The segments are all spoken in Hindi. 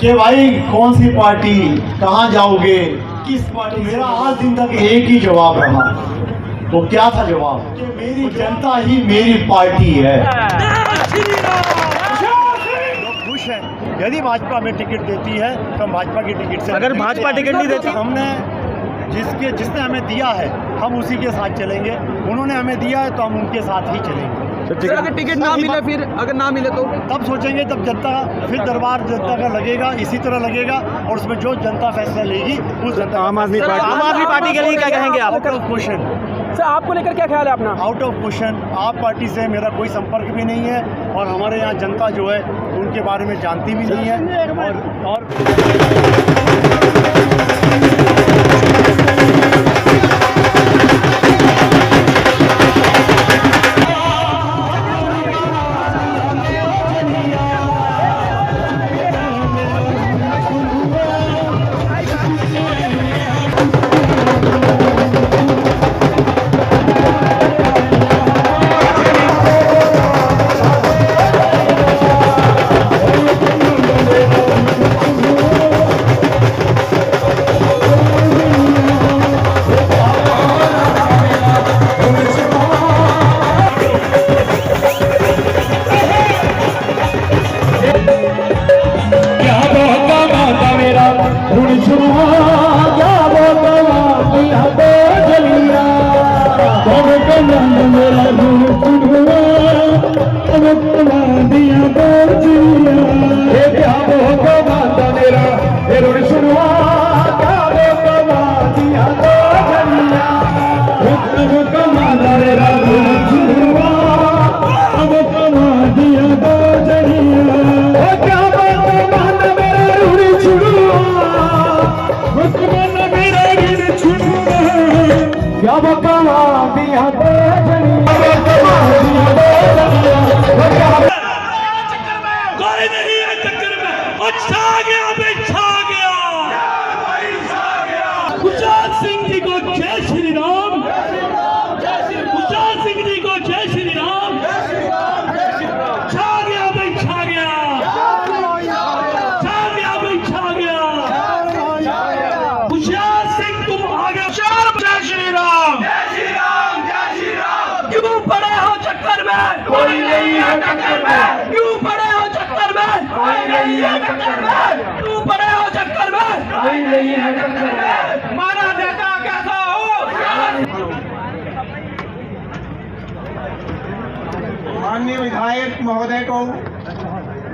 कि भाई कौन सी पार्टी, कहाँ जाओगे, किस पार्टी। मेरा आज दिन तक एक ही जवाब रहा। वो क्या था जवाब? कि मेरी जनता ही मेरी पार्टी है। खुश है यदि भाजपा में टिकट देती है तो हम भाजपा की टिकट से। अगर भाजपा टिकट नहीं देती, हमने जिसने हमें दिया है हम उसी के साथ चलेंगे। उन्होंने हमें दिया है तो हम उनके साथ ही चलेंगे। सर अगर टिकट ना मिले, फिर अगर ना मिले तो तब सोचेंगे, तब जनता, फिर दरबार जनता का लगेगा, इसी तरह लगेगा। और उसमें जो जनता फैसला लेगी उस जनता। आम आदमी पार्टी के लिए क्या कहेंगे आप? Out of question. सर आपको लेकर क्या ख्याल है अपना? Out of question. आप पार्टी से मेरा कोई संपर्क भी नहीं है और हमारे यहाँ जनता जो है उनके बारे में जानती भी नहीं है। और कोई नहीं है टक्कर में। क्यों पड़े हो चक्कर में? कोई नहीं है टक्कर में। क्यों पड़े हो चक्कर में? कोई नहीं है टक्कर में। हमारा नेता कैसा हो? माननीय विधायक महोदय को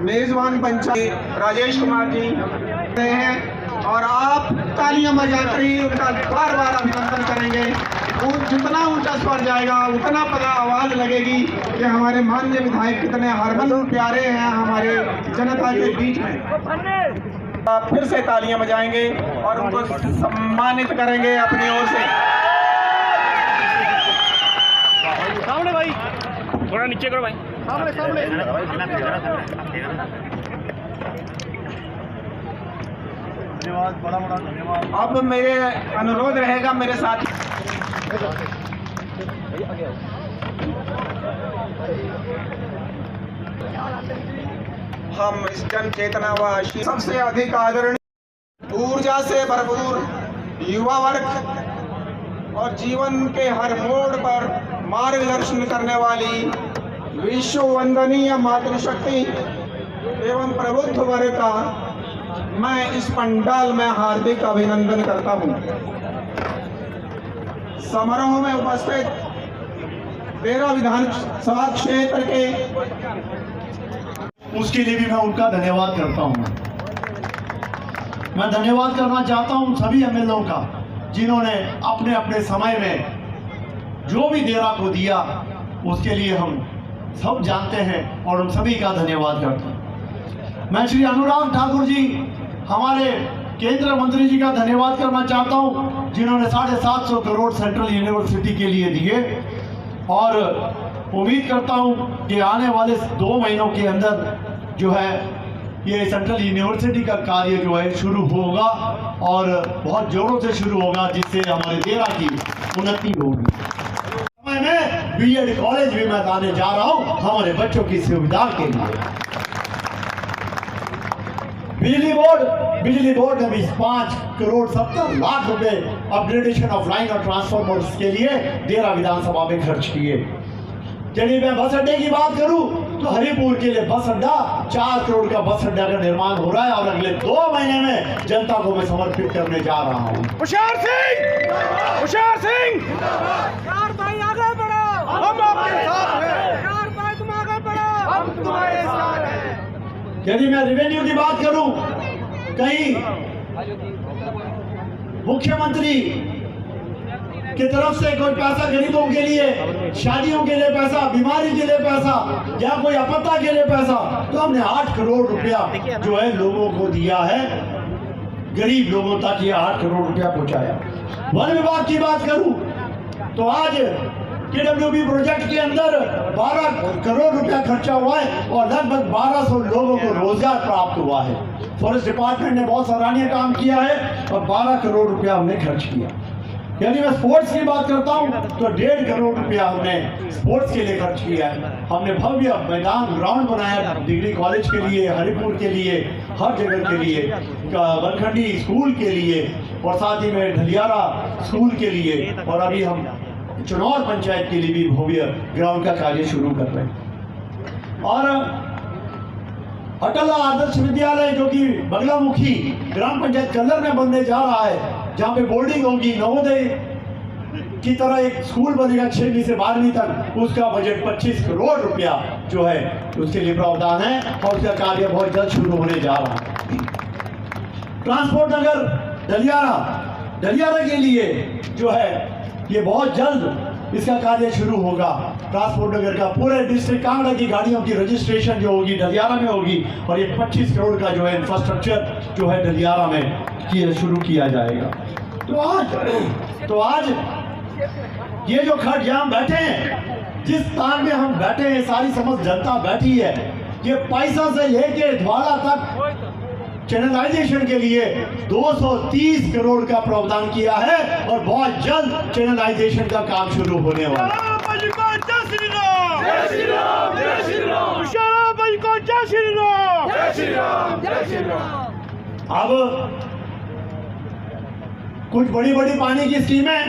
मेजबान पंचायत राजेश कुमार जी हैं और आप तालियां बजाकर ही उनका बार बार अभिनंदन करेंगे। वो जितना ऊंचा स्वर जाएगा उतना पता आवाज लगेगी कि हमारे माननीय विधायक कितने हरमन प्यारे हैं हमारे जनता के बीच में। आप फिर से तालियां बजाएंगे और उनको सम्मानित करेंगे अपनी ओर से। सामने भाई, थोड़ा नीचे करो भाई। सामने सामने। धन्यवाद, बड़ा बड़ा धन्यवाद। अब मेरे अनुरोध रहेगा मेरे साथ हम इस जन चेतना व सबसे अधिक आदरणीय ऊर्जा से भरपूर युवा वर्ग और जीवन के हर मोड़ पर मार्गदर्शन करने वाली विश्व वंदनीय मातृशक्ति एवं प्रबुद्ध वर्ग का मैं इस पंडाल में हार्दिक अभिनंदन करता हूं। समारोह में उपस्थित 13 विधानसभा क्षेत्र के, उसके लिए भी मैं उनका धन्यवाद करता हूं। मैं धन्यवाद करना चाहता हूं सभी एमएलओ का जिन्होंने अपने अपने समय में जो भी डेरा को दिया उसके लिए हम सब जानते हैं और हम सभी का धन्यवाद करते हैं। मैं श्री अनुराग ठाकुर जी हमारे केंद्रीय मंत्री जी का धन्यवाद करना चाहता हूं जिन्होंने 750 करोड़ सेंट्रल यूनिवर्सिटी के लिए दिए और उम्मीद करता हूं कि आने वाले 2 महीनों के अंदर जो है ये सेंट्रल यूनिवर्सिटी का कार्य जो है शुरू होगा और बहुत जोरों से शुरू होगा जिससे हमारे डेरा की उन्नति होगी। समय में बीएड कॉलेज भी मैं लाने जा रहा हूं हमारे बच्चों की सुविधा के लिए। बिजली बोर्ड ने भी 5 करोड़ 70 लाख रुपए अपग्रेडेशन ऑफ लाइन और ट्रांसफॉर्मर्स के लिए देरा विधानसभा में खर्च किए। यदि मैं बस अड्डे की बात करूं तो हरिपुर के लिए बस अड्डा 4 करोड़ का बस अड्डा का निर्माण हो रहा है और अगले 2 महीने में जनता को मैं समर्पित करने जा रहा हूं। होशियार सिंह यार भाई आगे बढ़ो, हम आपके साथ हैं। यार भाई तुम आगे बढ़ो, हम तुम्हारे साथ हैं। यदि मैं रेवेन्यू की बात करूं, कहीं मुख्यमंत्री की तरफ से कोई पैसा गरीबों के लिए, शादियों के लिए पैसा, बीमारी के लिए पैसा या कोई आपदा के लिए पैसा, तो हमने 8 करोड़ रुपया जो है लोगों को दिया है, गरीब लोगों तक ये 8 करोड़ रुपया पहुंचाया। वन विभाग की बात करूं तो आज केडब्ल्यूबी प्रोजेक्ट के अंदर 12 करोड़ रुपया खर्चा हुआ है और लगभग 1200 लोगों को रोजगार प्राप्त हुआ है। फॉरेस्ट डिपार्टमेंट ने बहुत सराहनीय काम किया है और 12 करोड़ रुपया हमने खर्च किया। यदि मैं स्पोर्ट्स की बात करता हूं तो 1.5 करोड़ रुपया हमने स्पोर्ट्स के लिए खर्च किया है। हमने भव्य मैदान ग्राउंड बनाया डिग्री कॉलेज के लिए, हरिपुर के लिए, हर जगह के लिए, बनखंडी स्कूल के लिए और साथ ही में ढलियारा स्कूल के लिए, और अभी हम चुनौर पंचायत के लिए भी भव्य ग्राउंड का कार्य शुरू कर रहे हैं। और अटल आदर्श विद्यालय जो कि बगलामुखी ग्राम पंचायत कल्लर में बनने जा रहा है, जहाँ पे बोर्डिंग होगी, नवोदय की तरह एक स्कूल बनेगा 6वीं से 12वीं तक, उसका बजट 25 करोड़ रुपया जो है उसके लिए प्रावधान है और उसका कार्य बहुत जल्द शुरू होने जा रहा है। ट्रांसपोर्ट नगर डलियारा के लिए जो है ये बहुत जल्द इसका कार्य शुरू होगा। ट्रांसपोर्ट नगर का पूरे डिस्ट्रिक्ट कांगड़ा की गाड़ियों की रजिस्ट्रेशन जो होगी डलियारा में होगी और ये 25 करोड़ का जो है इंफ्रास्ट्रक्चर जो है डलियारा में शुरू किया जाएगा। तो आज ये जो खट जहाँ हम बैठे हैं, जिस स्थान में हम बैठे हैं, सारी समस्त जनता बैठी है, ये पैसा से लेके ज्वाला तक चैनलाइजेशन के लिए 230 करोड़ का प्रावधान किया है और बहुत जल्द चैनलाइजेशन का काम शुरू होने वाला है। अब कुछ बड़ी बड़ी पानी की स्कीमें,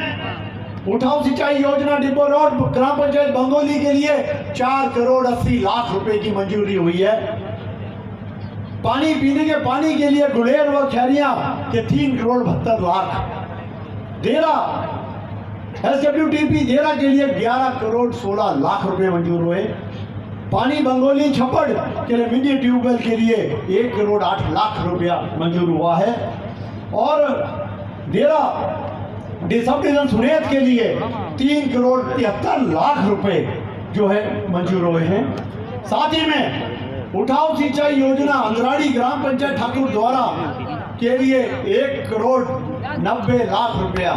उठाऊ सिंचाई योजना डिब्बो रोड ग्राम पंचायत बंगोली के लिए 4 करोड़ 80 लाख रुपए की मंजूरी हुई है। पानी पीने के पानी के लिए गुलेर व खैरिया के 3 करोड़ 72 लाख। देरा SWTP देरा के लिए 11 करोड़ 16 लाख रुपए मंजूर हुए। पानी बंगोली छप्पड़ के लिए मिनी ट्यूबवेल के लिए 1 करोड़ 8 लाख रुपया मंजूर हुआ है और देरा सब डिवीजन सुनेत के लिए 3 करोड़ 73 लाख रुपए जो है मंजूर हुए हैं। साथ ही में उठाऊ सिंचाई योजना अंदराड़ी ग्राम पंचायत ठाकुर द्वारा के लिए 1 करोड़ 90 लाख रुपया।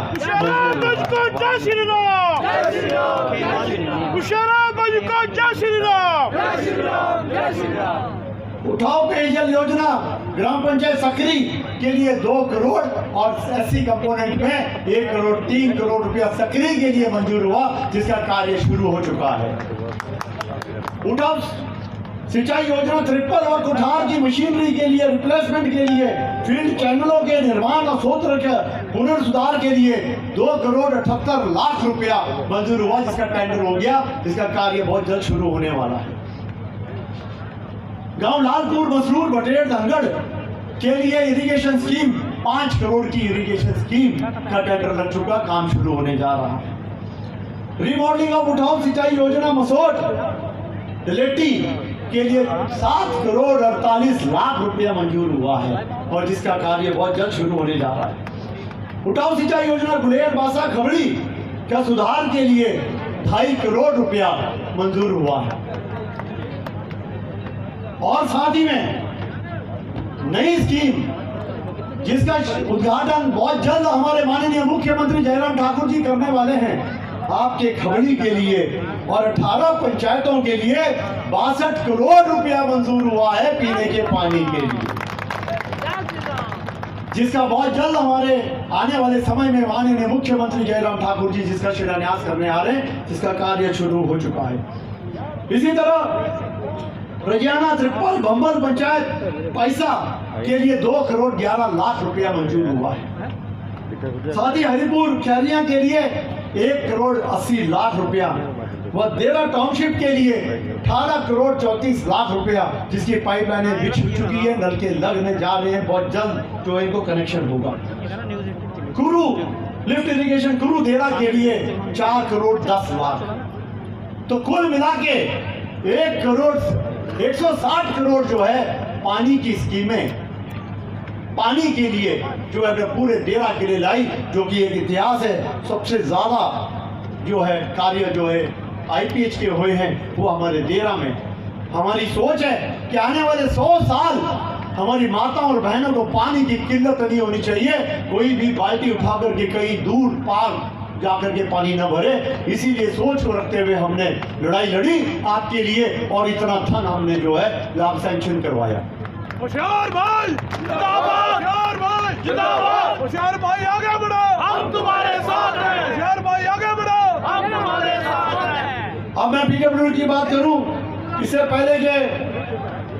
उठाऊ पेयजल योजना ग्राम पंचायत सकरी के लिए 2 करोड़ और SC कंपोनेंट में 1 करोड़ 3 करोड़ रुपया सकरी के लिए मंजूर हुआ, जिसका कार्य शुरू हो चुका है। उठाऊ सिंचाई योजना ट्रिपल और कुठार की मशीनरी के लिए रिप्लेसमेंट के लिए, फील्ड चैनलों के निर्माण और सोत्र के पुनर्सुधार के लिए 2 करोड़ 78 लाख रुपया मंजूर हुआ, जिसका टेंडर हो गया, जिसका कार्य बहुत जल्द शुरू होने वाला है। गांव लालपुर मसरूर बटेर धनगढ़ के लिए इरिगेशन स्कीम 5 करोड़ की इरिगेशन स्कीम का टेंडर लग चुका, काम शुरू होने जा रहा है। रिमॉडलिंग ऑफ उठाऊ सिंचाई योजना मसोट लेटी के लिए 7 करोड़ 48 लाख रुपया मंजूर हुआ है और जिसका कार्य बहुत जल्द शुरू होने जा रहा है। उठाऊ सिंचाई योजना गुलेर बासा खबड़ी का सुधार के लिए 2.5 करोड़ रुपया मंजूर हुआ है और साथ ही में नई स्कीम जिसका उद्घाटन बहुत जल्द हमारे माननीय मुख्यमंत्री जयराम ठाकुर जी करने वाले हैं आपके खबड़ी के लिए, और 18 पंचायतों के लिए 62 करोड़ रुपया मंजूर हुआ है पीने के पानी के लिए, जिसका बहुत जल्द हमारे आने वाले समय में माननीय मुख्यमंत्री जयराम ठाकुर जी जिसका शिलान्यास करने आ रहे हैं, जिसका कार्य शुरू हो चुका है। इसी तरह रजियाना त्रिपल भंबर पंचायत पैसा के लिए 2 करोड़ 11 लाख रुपया मंजूर हुआ है। साथ ही हरिपुर खैरिया के लिए 1 करोड़ 80 लाख रुपया व देरा टाउनशिप के लिए 18 करोड़ 34 लाख रुपया, जिसकी पाइपलाइनें बिछ चुकी है, नलके लगने जा रहे हैं, बहुत जल्द जो इनको कनेक्शन होगा। कुरू लिफ्ट इरिगेशन कुरू देरा के लिए 4 करोड़ 10 लाख, तो कुल मिला के 1 करोड़ 160 करोड़ जो है पानी की स्कीमें पानी के लिए जो है पूरे डेरा के लिए लाई, जो कि एक इतिहास है। सबसे ज्यादा जो है कार्य जो है IPH के हुए हैं वो हमारे डेरा में। हमारी सोच है कि आने वाले 100 साल हमारी माताओं और बहनों को पानी की किल्लत नहीं होनी चाहिए, कोई भी बाल्टी उठा करके कहीं दूर पार जाकर के पानी न भरे। इसीलिए सोच को रखते हुए हमने लड़ाई लड़ी आपके लिए और इतना धन हमने जो है लाभ सैंक्शन करवाया। होशियार भाई जिंदाबाद, होशियार भाई जिंदाबाद, होशियार भाई आगे बढ़ो, हम तुम्हारे साथ हैं, होशियार भाई आगे बढ़ो, हम तुम्हारे साथ हैं। अब मैं PWD की बात करूं, इससे पहले के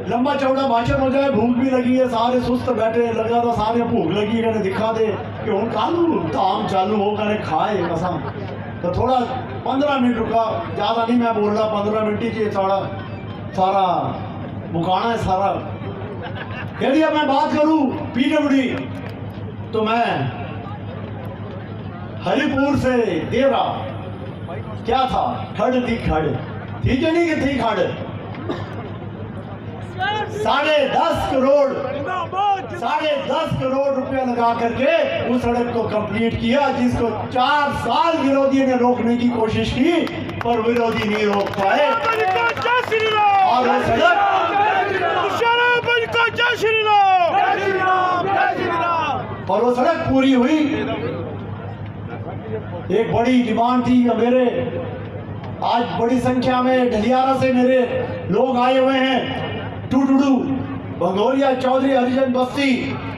लंबा चौड़ा भाषण हो जाए, भूख भी लगी है, सारे सुस्त बैठे, लगा था सारे भूख लगी है, दिखा दे कि हूँ कालू काम चालू हो गए खाए कसम। तो थोड़ा 15 मिनट रुका, ज़्यादा नहीं मैं बोल रहा, 15 मिनट ही सारा मुकाना है सारा। यदि अब मैं बात करूं PWD, तो मैं हरिपुर से देरा क्या था, खड़ थी खड़, ठीक है नहीं कि थी खड़, 10.5 करोड़ रुपया लगा करके उस सड़क को कंप्लीट किया, जिसको 4 साल विरोधी ने रोकने की कोशिश की पर विरोधी नहीं रोक पाए। और वो सड़क और वो सड़क पूरी हुई। एक बड़ी डिमांड थी मेरे, आज बड़ी संख्या में ढलियारा से मेरे लोग आए हुए हैं, टूडू भंगोरिया चौधरी हरिजन बस्ती,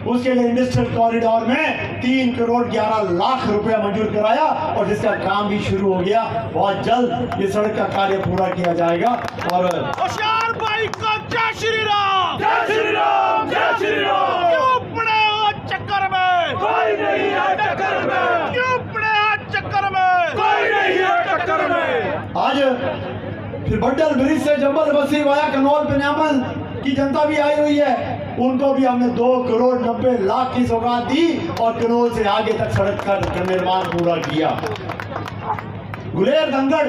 उसके लिए इंडस्ट्रियल कॉरिडोर में 3 करोड़ 11 लाख रुपया मंजूर कराया और जिसका काम भी शुरू हो गया। बहुत जल्द ये सड़क का कार्य पूरा किया जाएगा। और होशियार भाई का जय श्री राम, जय श्री राम, जय श्री राम। क्यों पड़े हो चक्कर में, कोई नहीं है टक्कर में, क्यों पड़े हो चक्कर में, कोई नहीं है टक्कर में। आज फिर बड्डल ब्रिज से जम्बल बस्ती वाया कनौल पिन्यामल की जनता भी आई हुई है, उनको भी हमने 2 करोड़ 90 लाख की सौगात दी और कनौल से आगे तक सड़क का निर्माण पूरा किया। गुलेर दंगड़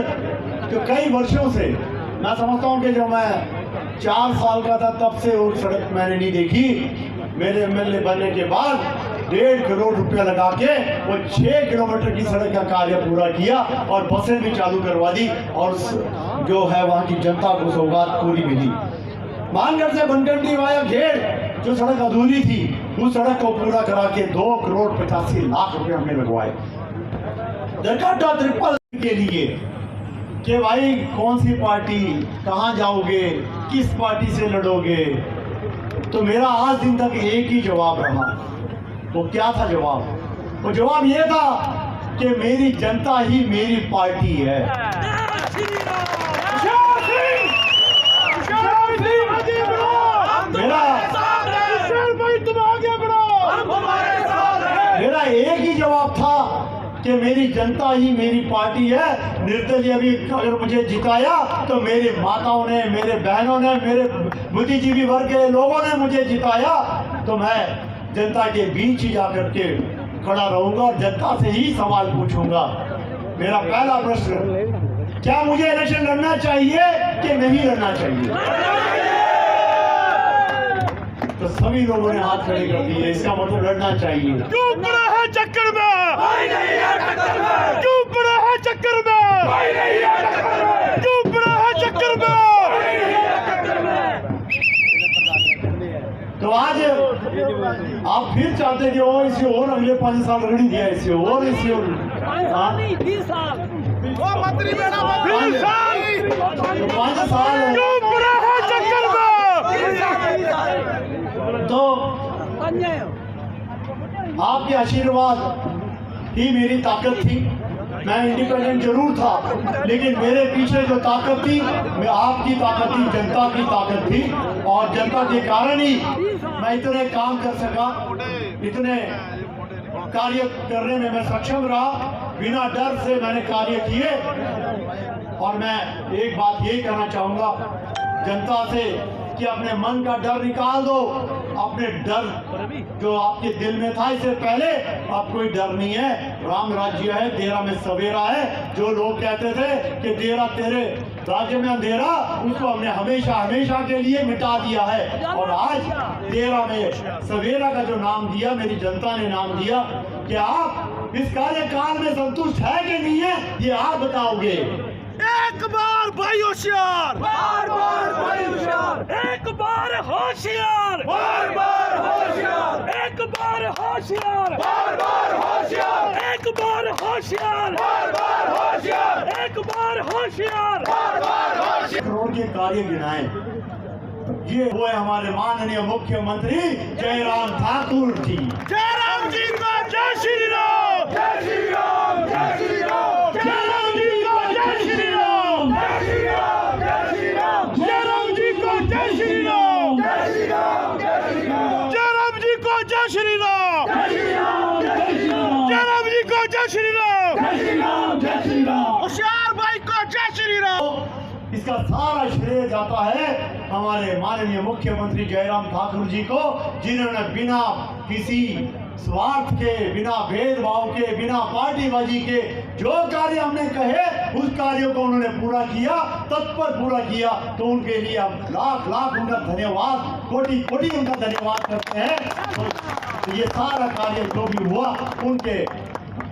जो कई वर्षों से, मैं समझता हूँ कि जब मैं 4 साल का था तब से वो सड़क मैंने नहीं देखी। मेरे MLA बनने के बाद 1.5 करोड़ रुपया लगा के वो 6 किलोमीटर की सड़क का कार्य पूरा किया और बसें भी चालू करवा दी और जो है वहाँ की जनता को सौगात पूरी मिली। मानगढ़ से बनकंडी वाया घेर जो सड़क अधूरी थी, उस सड़क को पूरा करा के 2 करोड़ 85 लाख रुपए हमने लगवाए। दरकाटा ट्रिपल के लिए कि भाई कौन सी पार्टी, कहाँ जाओगे, किस पार्टी से लड़ोगे, तो मेरा आज दिन तक एक ही जवाब रहा। वो क्या था जवाब? वो जवाब ये था कि मेरी जनता ही मेरी पार्टी है। मेरा एक ही जवाब था कि मेरी जनता ही मेरी पार्टी है। निर्दलीय अभी अगर मुझे जिताया तो मेरी माताओं ने, मेरे बहनों ने, मेरे बुद्धिजीवी वर्ग के लोगों ने मुझे जिताया, तो मैं जनता के बीच ही जाकर के खड़ा रहूंगा और जनता से ही सवाल पूछूंगा। मेरा पहला प्रश्न, क्या मुझे इलेक्शन लड़ना चाहिए कि नहीं लड़ना चाहिए? तो सभी लोगों ने हाथ खड़े कर दिए, इसका मतलब लड़ना चाहिए। क्यों पड़ा है चक्कर में, कोई नहीं है टक्कर में, क्यों पड़ा है चक्कर में, कोई नहीं है टक्कर में, क्यों पड़ा है चक्कर में, कोई नहीं है टक्कर में। तो आज आप फिर चाहते कि वो इसे और अगले 5 साल लड़ी दिया, इसे और इसे 20 साल वो मंत्री बेटा 20 साल, 5 साल क्यों पड़ा है चक्कर में। तो आपके आशीर्वाद ही मेरी ताकत थी। मैं इंडिपेंडेंट जरूर था, लेकिन मेरे पीछे जो ताकत थी, मैं आपकी ताकत थी, जनता की ताकत थी, और जनता के कारण ही मैं इतने काम कर सका, इतने कार्य करने में मैं सक्षम रहा। बिना डर से मैंने कार्य किए। और मैं एक बात ये कहना चाहूँगा जनता से कि अपने मन का डर निकाल दो। अपने डर जो आपके दिल में था इससे पहले, अब कोई डर नहीं है। राम राज्य है, देरा में सवेरा है। जो लोग कहते थे कि देरा तेरे राज्य में अंधेरा, उसको हमने हमेशा हमेशा के लिए मिटा दिया है। और आज देरा में सवेरा का जो नाम दिया, मेरी जनता ने नाम दिया, कि आप इस कार्यकाल में संतुष्ट है कि नहीं है, ये आप बताओगे। एक बार भाई होशियार, बार बार भाई होशियार, एक बार होशियार, बार बार होशियार, एक बार होशियार, बार बार होशियार, एक बार होशियार, बार बार होशियार, एक बार होशियार, बार बार होशियार। करोड़ के कार्य गिनाए। ये वो है हमारे माननीय मुख्यमंत्री जयराम ठाकुर जी। जयराम जी को जय श्री राम, जय श्री राम, जय श्री राम, जयराम जी को जय श्री राम, जय श्री राम, जय श्री राम, जयराम जी को जय श्री राम, जय श्री राम, जय श्री राम, जयराम जी को जय श्री राम, जय श्री राम, जय श्री राम, जयराम जी को जय श्री राम, जय श्री राम, जय श्री राम। होशियार भाई को जय श्री राम। इसका सारा श्रेय जाता है हमारे माननीय मुख्यमंत्री जयराम ठाकुर जी को, जिन्होंने बिना किसी स्वार्थ के, बिना भेदभाव के, बिना पार्टीबाजी के जो कार्य हमने कहे, उस कार्यों को उन्होंने पूरा किया, तत्पर पूरा किया। तो उनके लिए हम लाख लाख उनका धन्यवाद, कोटि कोटि उनका धन्यवाद करते हैं। तो ये सारा कार्य जो भी हुआ उनके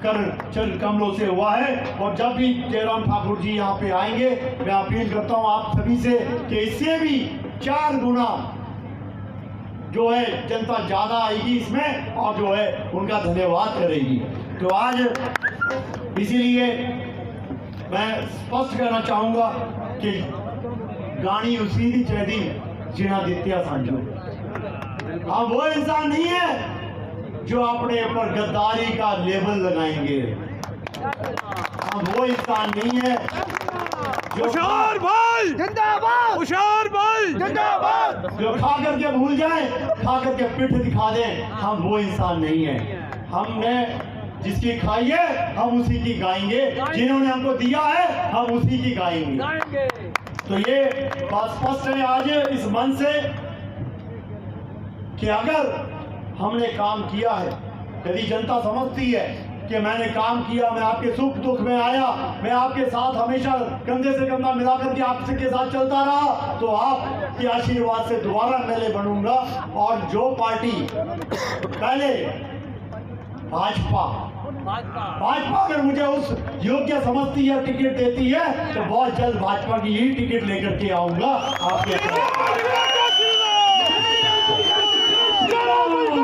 कर चल कमलों से हुआ है। और जब भी जयराम ठाकुर जी यहाँ पे आएंगे, मैं अपील करता हूँ आप सभी से कि इससे भी 4 गुना जो है जनता ज्यादा आएगी इसमें, और जो है उनका धन्यवाद करेगी। तो आज इसीलिए मैं स्पष्ट कहना चाहूँगा कि गाणी उसी दी चैदी जिना दित्या सांझो। हम वो इंसान नहीं है जो अपने ऊपर गद्दारी का लेबल लगाएंगे। हम वो इंसान नहीं है जो होशियार भाई जिंदाबाद, होशियार भाई जिंदाबाद, जो खा करके भूल जाए, खा करके पिठ दिखा दें। हम वो इंसान नहीं है। हमने जिसकी खाई है हम उसी की गाएंगे, जिन्होंने हमको दिया है हम उसी की गाएंगे। तो ये बात स्पष्ट है आज इस मन से कि अगर हमने काम किया है, यदि जनता समझती है कि मैंने काम किया, मैं आपके सुख दुख में आया, मैं आपके साथ हमेशा कंधे से कंधा मिलाकर के आपके साथ चलता रहा, तो आपके आशीर्वाद से दोबारा MLA बनूंगा। और जो पार्टी पहले भाजपा अगर मुझे उस योग्य समझती है, टिकट देती है, तो बहुत जल्द भाजपा की ही टिकट लेकर के आऊंगा आपके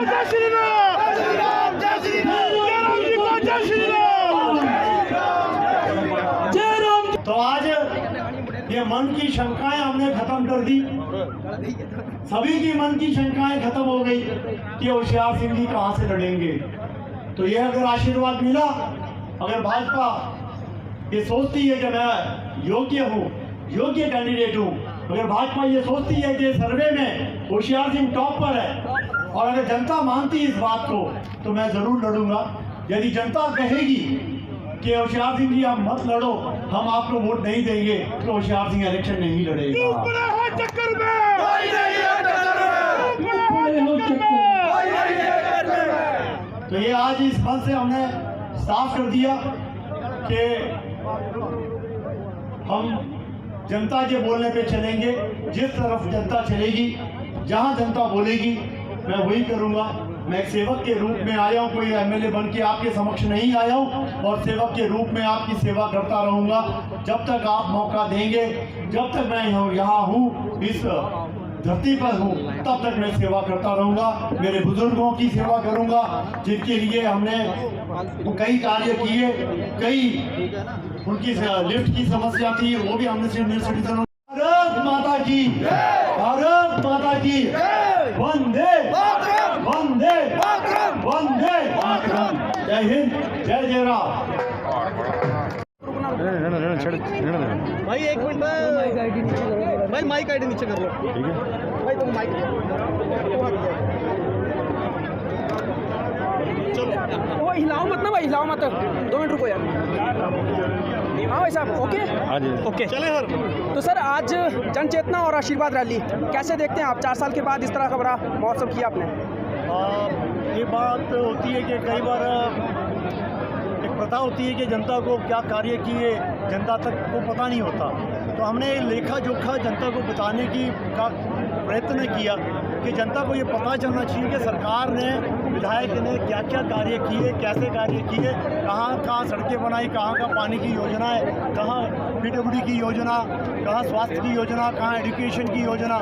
जय श्री राम, जय श्री राम, जय श्री राम, जयराम जी को जय श्री राम। तो आज ये मन की शंकाएं हमने खत्म कर दी। सभी की मन की शंकाएं खत्म हो गई कि होशियार सिंह जी कहां से लड़ेंगे। तो ये अगर आशीर्वाद मिला, अगर भाजपा ये सोचती है कि मैं योग्य हूँ, योग्य कैंडिडेट हूँ, अगर भाजपा ये सोचती है कि सर्वे में होशियार सिंह टॉप पर है, और अगर जनता मानती है इस बात को, तो मैं जरूर लड़ूंगा। यदि जनता कहेगी कि होशियार सिंह जी आप मत लड़ो, हम आपको वोट नहीं देंगे, तो होशियार सिंह इलेक्शन नहीं लड़ेगा। बड़ा है चक्कर में, कोई नहीं है टक्कर में, बड़ा है चक्कर में। कोई नहीं है टक्कर में। तो ये आज इस पद से हमने साफ कर दिया कि हम जनता के बोलने पे चलेंगे। जिस तरफ जनता चलेगी, जहां जनता बोलेगी, मैं वही करूंगा। मैं एक सेवक के रूप में आया हूँ, कोई MLA बन के आपके समक्ष नहीं आया हूँ, और सेवक के रूप में आपकी सेवा करता रहूंगा जब तक आप मौका देंगे। जब तक मैं यहाँ हूँ, इस धरती पर हूँ, तब तक मैं सेवा करता रहूंगा। मेरे बुजुर्गों की सेवा करूंगा, जिनके लिए हमने कई कार्य किए, कई उनकी लिफ्ट की समस्या थी, वो भी हमने सीनियर सिटीजन। भारत माता की, भारत माता की, वंदे वंदे वंदे मातरम। जय हिंद, जय जय राम। भाई एक मिनट भाई माइक आईडी नीचे कर लो भाई तुम माइक वो हिलाओ मत ना भाई, हिलाओ मत, 2 मिनट रुको यार। हाँ भाई साहब, ओके ओके चले सर। तो सर आज जन चेतना और आशीर्वाद रैली कैसे देखते हैं आप? 4 साल के बाद इस तरह का बड़ा महोत्सव किया आपने। ये बात होती है कि कई बार एक प्रथा होती है कि जनता को क्या कार्य किए जनता तक को पता नहीं होता, तो हमने लेखा जोखा जनता को बताने का प्रयत्न किया कि जनता को ये पता चलना चाहिए कि सरकार ने, विधायक ने क्या क्या कार्य किए, कैसे कार्य किए, कहाँ कहाँ सड़कें बनाई, कहाँ कहाँ पानी की योजना है, कहाँ PWD की योजना, कहाँ स्वास्थ्य की योजना, कहाँ एजुकेशन की योजना।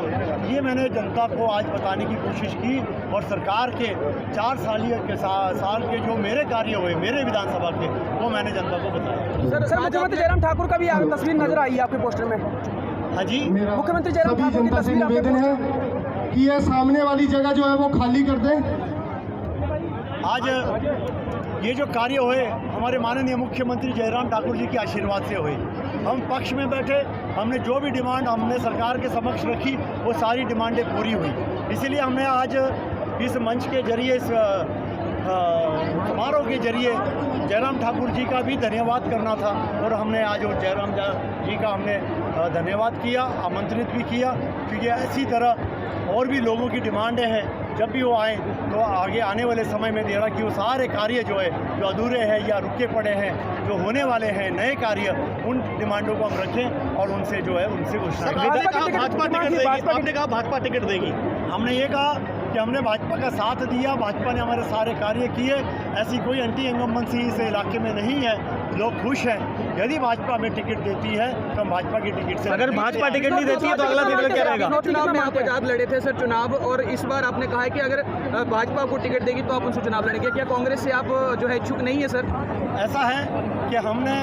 ये मैंने जनता को आज बताने की कोशिश की और सरकार के 4 साल के जो मेरे कार्य हुए मेरे विधानसभा के, वो मैंने जनता को बताया। सर मुख्यमंत्री जयराम ठाकुर का भी तस्वीर नजर आई है आपके पोस्टर में। हाँ जी, मुख्यमंत्री जयराम सभी ठाकुर की जनता से तस्वीर आपके निवेदन है कि यह सामने वाली जगह जो है वो खाली कर दें। आज ये जो कार्य हुए हमारे माननीय मुख्यमंत्री जयराम ठाकुर जी के आशीर्वाद से हुए। हम पक्ष में बैठे, हमने जो भी डिमांड हमने सरकार के समक्ष रखी वो सारी डिमांडें पूरी हुई। इसीलिए हमने आज इस मंच के जरिए, इस समारोह के जरिए जयराम ठाकुर जी का भी धन्यवाद करना था और हमने आज वो जयराम जी का हमने धन्यवाद किया, आमंत्रित भी किया, क्योंकि ऐसी तरह और भी लोगों की डिमांडें हैं। जब भी वो आए तो आगे आने वाले समय में देरा कि वो सारे कार्य जो है जो अधूरे हैं या रुके पड़े हैं, जो होने वाले हैं नए कार्य, उन डिमांडों को हम रखें और उनसे जो है उनसे घोषणा करें। भाजपा टिकट देगी, आपने कहा भाजपा टिकट देगी। हमने ये कहा कि हमने भाजपा का साथ दिया, भाजपा ने हमारे सारे कार्य किए, ऐसी कोई एंटी इंकम्बेंसी इस इलाके में नहीं है, लोग खुश हैं। यदि भाजपा में टिकट देती है तो हम भाजपा की टिकट से, अगर भाजपा टिकट नहीं देती है तो अगला निर्णय क्या रहेगा? चुनाव में आप आजाद लड़े थे सर चुनाव, और इस बार आपने कहा है कि अगर भाजपा को टिकट देगी तो आप उनसे चुनाव लड़ेंगे। क्या कांग्रेस से आप जो है इच्छुक नहीं है सर? ऐसा है कि हमने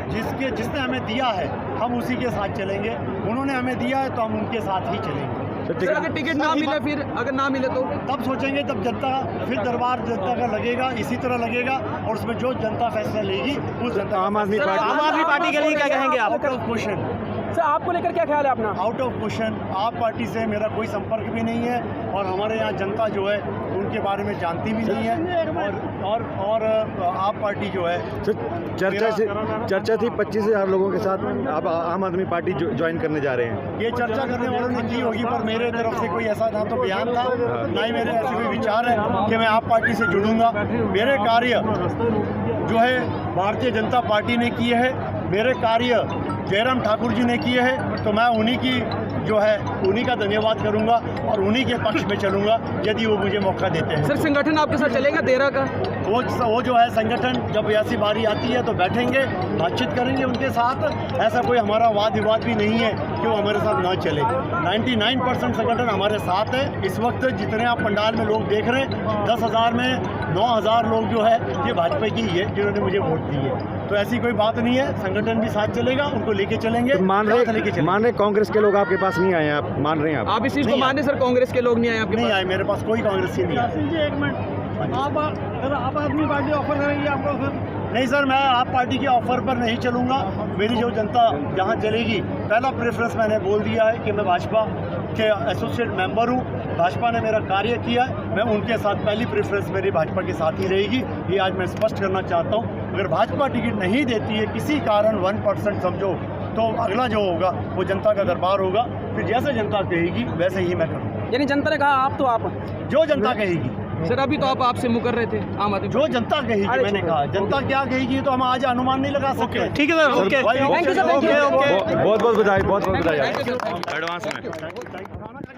जिसने हमें दिया है हम उसी के साथ चलेंगे, उन्होंने हमें दिया है तो हम उनके साथ ही चलेंगे। सर अगर टिकट ना मिले, फिर अगर ना मिले तो तब सोचेंगे, तब जनता, फिर दरबार जनता का लगेगा, इसी तरह लगेगा और उसमें जो जनता फैसला लेगी उस जनता। आम आदमी पार्टी के लिए क्या कहेंगे आप? Out of question. सर आपको लेकर क्या ख्याल है अपना? Out of question. आप पार्टी से मेरा कोई संपर्क भी नहीं है और हमारे यहाँ जनता जो है उनके बारे में जानती भी नहीं है और आप पार्टी जो है चर्चा थी 25,000 लोगों के साथ आप आम आदमी पार्टी ज्वाइन करने जा रहे हैं। ये चर्चा करने वालों ने की होगी, पर मेरे तरफ से कोई ऐसा ना तो बयान था, ना ही मेरे ऐसे कोई विचार है कि मैं आप पार्टी से जुड़ूंगा। मेरे कार्य जो है भारतीय जनता पार्टी ने किए हैं, मेरे कार्य जयराम ठाकुर जी ने किए हैं, तो मैं उन्हीं की जो है उन्हीं का धन्यवाद करूंगा और उन्हीं के पक्ष में चलूंगा यदि वो मुझे मौका देते हैं। सर संगठन आपके साथ चलेगा देरा का? वो जो है संगठन जब ऐसी बारी आती है तो बैठेंगे, बातचीत करेंगे उनके साथ। ऐसा कोई हमारा वाद विवाद भी नहीं है कि वो हमारे साथ ना चले। 99% संगठन हमारे साथ है। इस वक्त जितने आप पंडाल में लोग देख रहे हैं, 10,000 में 9,000 लोग जो है ये भाजपा की ही है जिन्होंने मुझे वोट दी है। तो ऐसी कोई बात नहीं है, संगठन भी साथ चलेगा, उनको लेके चलेंगे। तो मान रहे कांग्रेस के लोग आपके पास नहीं आए हैं, आप मान रहे हैं? आप इस चीज़ को मान रहे सर, कांग्रेस के लोग नहीं आए आपके नहीं पास? आए, मेरे पास कोई कांग्रेसी नहीं आए। एक मिनट, आप आदमी पार्टी ऑफर करेंगे आपको? नहीं सर, मैं आप पार्टी के ऑफर पर नहीं चलूँगा। मेरी जो जनता जहाँ चलेगी, पहला प्रेफरेंस मैंने बोल दिया है कि मैं भाजपा के एसोसिएट मेंबर हूँ, भाजपा ने मेरा कार्य किया है, मैं उनके साथ पहली प्रेफरेंस मेरी भाजपा के साथ ही रहेगी। ये आज मैं स्पष्ट करना चाहता हूँ। अगर भाजपा टिकट नहीं देती है किसी कारण 1% समझो, तो अगला जो होगा वो जनता का दरबार होगा, फिर जैसे जनता कहेगी वैसे ही मैं करूँगा। यानी जनता ने कहा आप तो आप जो जनता कहेगी सर, अभी तो आप आपसे मुकर रहे थे आम आदमी। जो जनता कहेगी, मैंने कहा जनता क्या कहेगी तो हम आज अनुमान नहीं लगा सकते। ठीक है sir, okay, thank you sir, बहुत बहुत बधाई, बहुत बहुत बधाई थैंक यू सर। एडवांस में।